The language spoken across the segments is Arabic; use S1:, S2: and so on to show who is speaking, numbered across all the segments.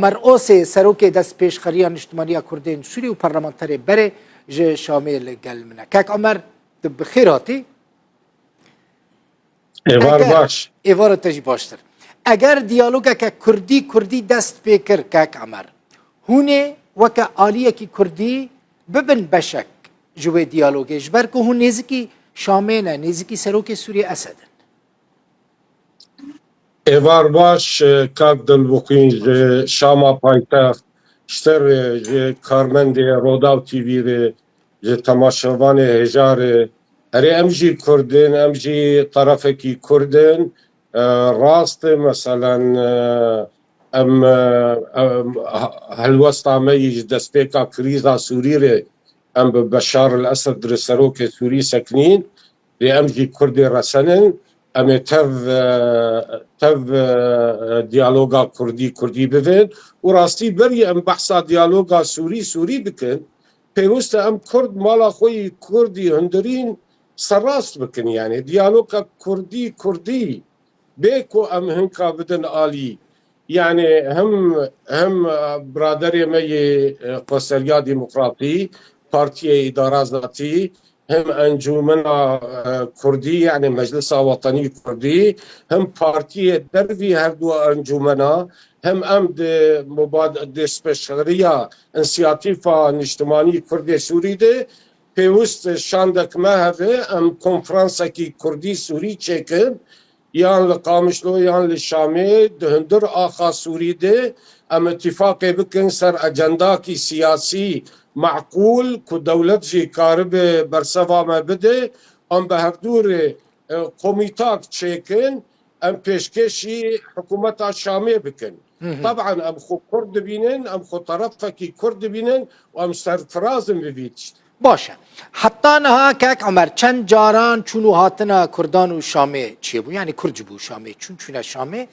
S1: مرئوس سروک دست پیش خریا نشتمانیا کردین سوری و پارلمانتری بره جه شامل گل منه کاک عمر بخیراتی
S2: ایوار باش
S1: ایوار تجی باشتر اگر دیالوگا که کردی دست پیکر کاک عمر هونه وکا آلیه کی کردی ببن بشک جوه دیالوگه جبر که هون نزکی شامینه نزکی سروک سوری اسدن
S2: ایوار باش کاک دل بخین شاما پایتخت شتر کارمند روداو تیوی تماشاوان هجار هری امجی کردن امجی طرفکی کردن راست مثلا ام هالوسط عمي دسبيكا كريزا سوريري ام بشار الاسد درسروك سوري ساكنين لامجي كردي رسنن ام تف ديالوغا كردي بفين وراستي بري ام بحثا ديالوغا سوري بكن بيوست ام كرد مالا خوي كردي هندرين سراست بكن يعني ديالوغا كردي بيكو ام هنكا بدن آلي يعني هم برادر مي قوسريا ديمقراطي بارتي إدارة ذاتي هم أنجومنا كردي يعني مجلس وطني كردي هم بارتي دربي هردو أنجومنا هم أمد مبادرة سبشغرية انسياتيفا نجتماني كردي سوري دي بيوست شاندك ما هذا ام كونفرانسا كي كردي سوري تشيكن یان لقامشلو یان لشامی دهندر آخا سوری ده ام اتفاق بکن سر اجندا کی سیاسی معقول کو دولت جی کارب برسوا ما بده ام به هفدور کمیتاک چیکن ام پیشکشی حکومت شامی بکن طبعا ام خو کرد بینن ام خو طرف کی کرد بینن و ام سرفرازم ببیت
S1: باشه حتی نه کاک عمر چند جاران چونو هاتنا کردان و شامه چیه بو یعنی کرج بو شامه چونه شامه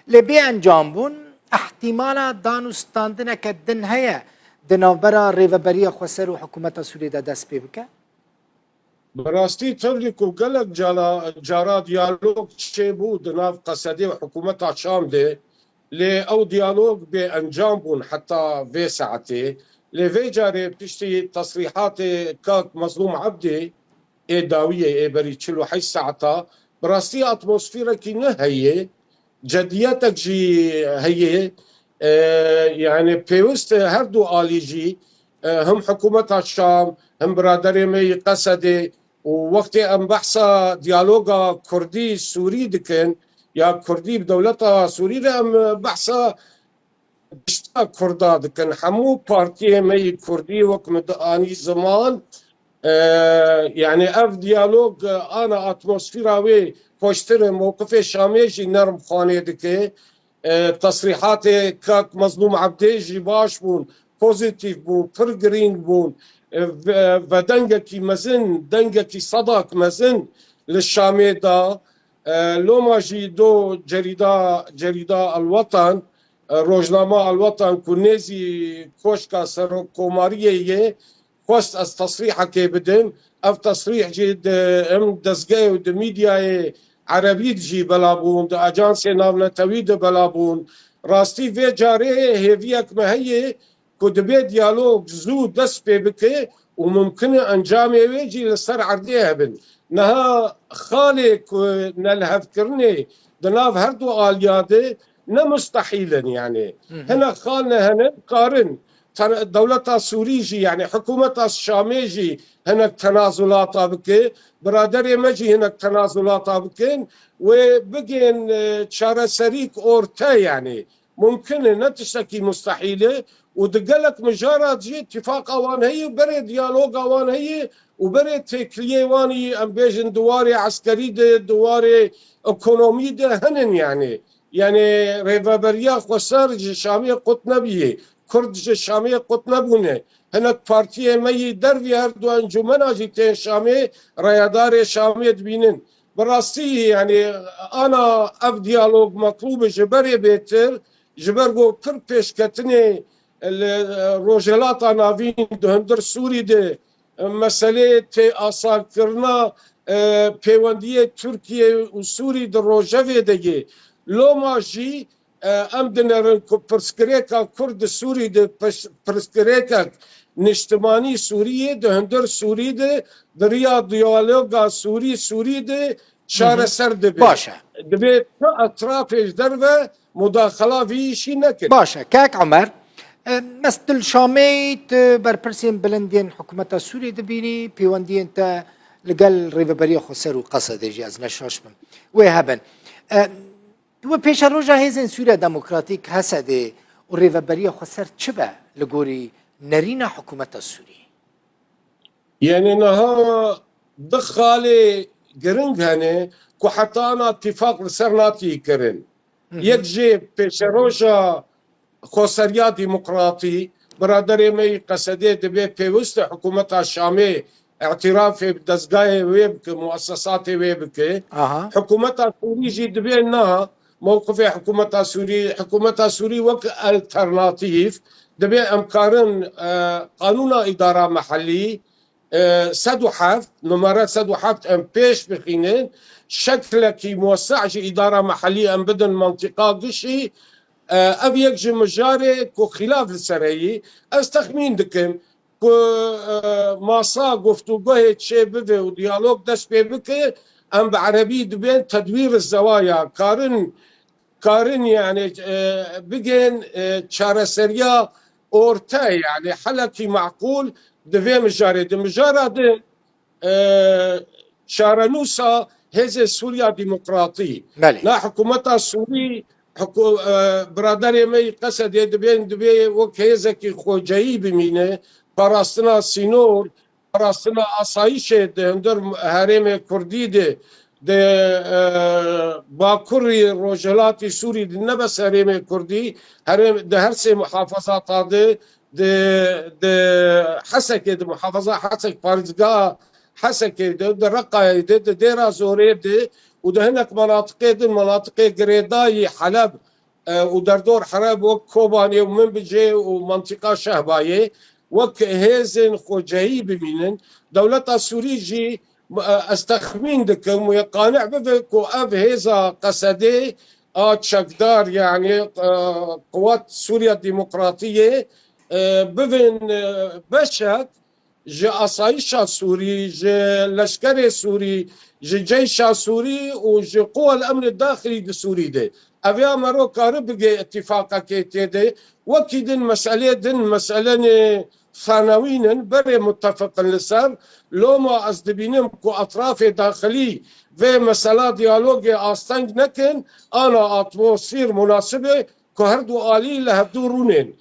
S1: لبی انجام بون احتمالا دانستاندنه که دن هیا دنابرا ریوبری خوصر و حکومت سوری ده دست پی بکه
S2: براستی تبلی کو گلک جارا دیالوگ چه بود ناف قصدی و حکومت شام ده لی او دیالوگ به انجام بون حتی وی ساعته لی وی جاره پشتی تصریحات کاک مظلوم عبدی ای داویه ای بری 48 ساعتا براستی اتمسفیره کی نه هیه جدیتك جي هي يعني بيوست هردو آليجي هم حكومة الشام هم برادري مي قصدي ووقت ام بحثا ديالوغا كردي سوري دكن يا كردي بدولتها سوري ام بحثا بشتا كردا دكن حمو بارتي مي كردي وكمد اني زمان يعني اف ديالوغ انا اتموسفيرا وي پشتر موقف شامیجی نرم خانه دکه تصریحات کاک مظلوم عبدیجی باش بون پوزیتیف بون پر گرینگ بون و دنگکی مزن دنگکی صداق مزن للشامي دا لوما جي دو جريدة الوطن روزنامه الوطن كونيزي كوشكا سر كوماريه خواست از تصریح که بدم اف تصریح جد ام دزگاه و دمیدیای عربی جی بلابون دا اجانس ناونتوی دا بلابون راستی وی جاره هیویک مهیه که دبی دیالوگ زود دست پی بکه و ممکنه انجام وی جی لسر عرده هبن نها خالق نلهف کرنه دناف هر دو آلیاده نمستحيلا يعني هنا خالنا هنا قارن دولة سوريجي يعني حكومة الشاميجي هنا تنازلات بكي برادر مجي هنا تنازلات بكين وبقين شارع سريك اورتا يعني ممكن نتشتكي مستحيلة ودقلك مجارات جي اتفاق اوان هي وبري ديالوج اوان هي وبري تكليه واني ام بيجن دواري عسكري دواري اقونومي ده هنن يعني ريفابريا خسر شامي قطنبيه كرد شامي قطنبونه هناك بارتيه مي دربي هردو انجمن اجيتين شامي ريادار شامي دبينن براستي يعني انا اف ديالوج مطلوب جبري بيتر جبرغو كر بيشكتني الروجلات نافين دهندر سوري ده مسألة تي أساكرنا بيواندية تركيا وسوري در روجافي دهي لو ماشي ام دنرن کو پرسکریکا کرد سوری ده پرسکریکا نشتمانی سوریه ده هندر سوری ده دریا دیالوگا سوری ده چاره سر دبه
S1: باشە
S2: دبه اطرافش در و مداخله ویشی نکن.
S1: باشە کاک عمەر مەستل شامەیت بەرپرسێن بلندێن حکوومەتە سووری دەبینی پەیوەندیên te لەگەل ڕێڤەبەریە خۆسەر و قەسە دەژی ئەز نەشاش بم وێ هەبن وە پێشە ڕۆژە هێزên سووریا دەموکراتیک هەسە دێ و ڕێڤەبەریە خۆسەر چ بە لە گۆری نەرینە حکوومەتە سووری
S2: يعني نها دخالي جرنج هني كو حتى انا اتفاق لسرناتي كرن يكجي بيشروجا خوسريا ديمقراطي برادري مي قصدي دبي بيوست حكومة الشامي اعتراف بدزقاي ويبك مؤسسات ويبك حكومة سوري جي دبي انها موقف حكومة سوري وك الترناتيف دبي امكارن قانون ادارة محلي سد وحفت نمرات سد وحفت ام بيش بخينين شكلك موسع جي اداره محليه ام بدن منطقه قشي اب يكجي مجاري كو خلاف السرعي استخمين دكم كو ماسا گفتگوه تشي بده وديالوج دش بيبكي ام بعربي دبين تدوير الزوايا كارن يعني بجن شارسريا اورتا يعني حلقي معقول دفي مجارة شارنوسا هذا سوريا ديمقراطي لا حكومتها السوري برادر مي قصد دبي وكيزكي خوجاي بمينه باراستنا سينور باراستنا اسايشه دندر هرم كردي ده باكوري روجلاتي سوري نبس هرم كردي هرم ده هر سه محافظات ده حسك ده محافظة حسك بارزقا حسك ده رقة ده ديرا زوري ده وده هناك مناطق قريداي حلب ودردور حرب وكوباني ومن بجي ومنطقة شهباية وك هيزن خوجهي بمينن دولة السوري جي استخمين دكم ويقانع بفكو اف هيزا قصدي شكدار يعني قوات سوريا الديمقراطية ببن بشك جي أصايشا سوري جي لشكر سوري جي جيشا سوري وجي قوى الأمن الداخلي السوري دي أبيا مرو كارب اتفاقا كيتي دي وكيدن مسألة ثانوين بري متفق لسر لو ما أصدبينهم كو أطراف داخلي في مسألة ديالوجي أستنج نكن أنا أتموسفير مناسبة كو هردو آلي لهبدو رونين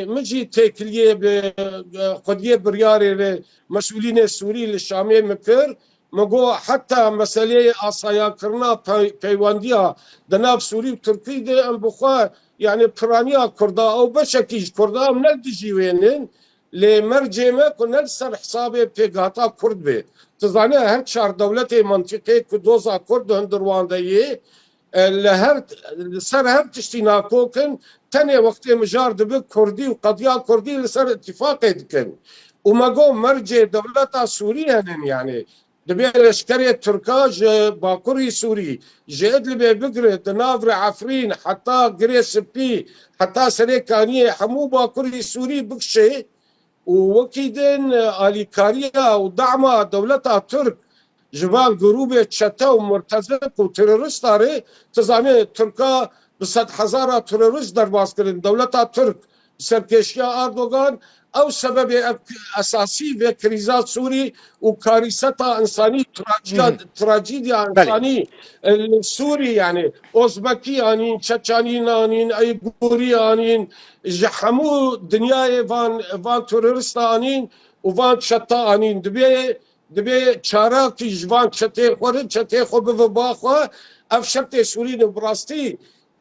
S2: مجي تكليه بقضيه برياري مسؤولين السوري للشامي مكر مگو حتى مسألة آسايا كرنا بيوانديا دناب سوري وتركي دي ام بخوا يعني برانيا كردا او بشكيش كردا من دجيوينن لمرجمه كنا سر حسابي بيغاتا كرد بي تزاني هر چار دولتي منطقه كدوزا كرد هندروانديه لهر سر هر تشتينا كوكن تاني وقت مجار دبي كردي وقضية كردي لسر اتفاق دكن وما قوم مرجع دولة سوريا يعني دبي الاشكرية تركاج باكوري سوري جيد لبي بقري دنافر عفرين حتى قريس بي حتى سريكانية حمو باكوري سوري بكشي ووكيدين اليكاريا ودعمة دولة ترك جبال جروب تشتا ومرتزق وترورستاري تزاني تركا بصد حزارة ترورست درباس كرين دولة ترك سركشيا أردوغان أو سبب أساسي في كريزات سوري وكارثة إنساني تراجيديا إنساني السوري يعني أوزبكي آنين تشتشانين آنين أيغوري آنين جحمو دنيا فان ترورست آنين وفان تشتا آنين دبي چاراكي جوان چتي خورن چتي خو بباخوا افشرت سوري براستي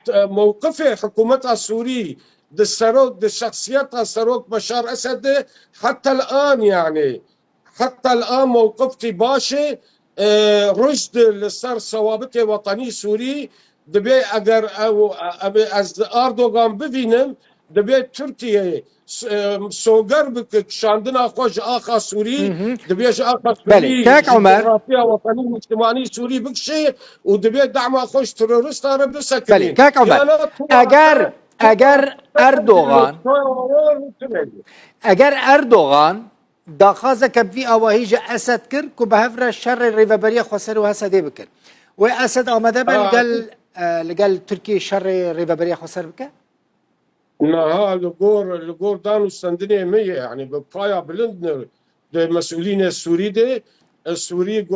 S2: موقف حكومة السوري دسروك دشخصيات السروك بشار اسد حتى الان يعني حتى الان موقفتي باشي رشد لسر ثوابت وطني سوري دبي اگر او از اردوغان ببینم دەبێت تورکیە سۆگەر بکە شاندنا خۆش ئاخا سووری دەبێت ئاخا
S1: بله کاک عمر
S2: وەطنی نیشتمانی سووری بکشێ و دەبێت دعما خۆش ترۆریستانە
S1: بله
S2: بسەکرێ
S1: کاک عمر اگر اردوغان داخوازه که بی آواهیج اسد کرد که به هفره شر ریوبری خسر و حسده بکر و اسد آمده به لگل ترکیه شر ریوبری خسر بکر؟
S2: نها لگور دانو سندنه میه یعنی به پایا بلند ده مسئولین سوری ده سوری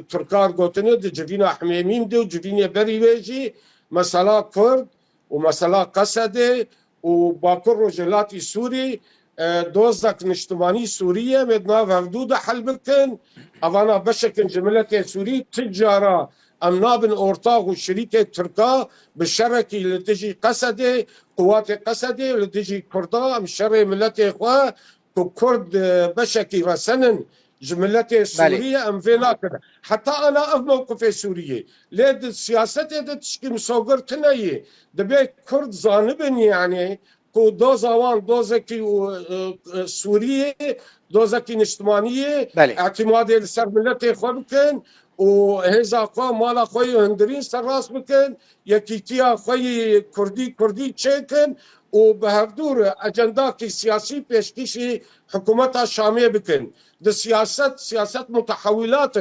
S2: ترکار گوتنه ده جوینا حمیمیم ده و جوینا بریویجی مثلا کرد و مثلا قصده و باکر و جلاتی سوری دوزك نشتماني سورية مدنا وفدود حل بكن اوانا بشكل جملة سوري تجارة امنابن اورتاغ وشريكة تركا بالشركة اللي تجي قسدة قوات قسدة اللي تجي كردا ام شر ملة اخوة كرد بشكي وسنن جملة سورية ام فينا كده حتى انا اف موقف سورية ليه السياسة دي تشكي مسوقر تنية دبي كرد زانبن يعني کو دو زمان دوزکی سوریه دوزکی نشتمانیه اعتماد سر ملت خود بکن و هزا خوا مالا خوی هندرین سر راست بکن یکیتیا خوی کردی چکن و به هفدور اجندا کی سیاسی پیشکشی حکومت شامیه بکن ده سیاست متحولات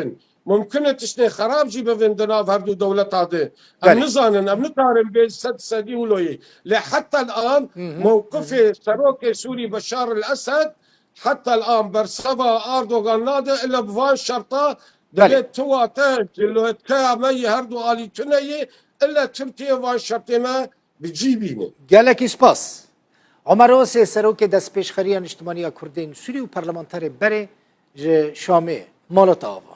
S2: ممكن تشني خراب جي بفندنا بهردو دولة هذا ام نزانن ام نقارن بين سدي ولوي لحتى الان موقف سروك سوري بشار الاسد حتى الان برسبا اردوغان نادى الا بفان شرطه دلت توا تاجلو تامي هردو الي تني الا تركيا فان شرطه ما بجيبينه
S1: قالك سپاس عمر اوسي سروك دست پیشخريان اجتماعي كردين سوري و پارلمانتر بره شامي مالطاوا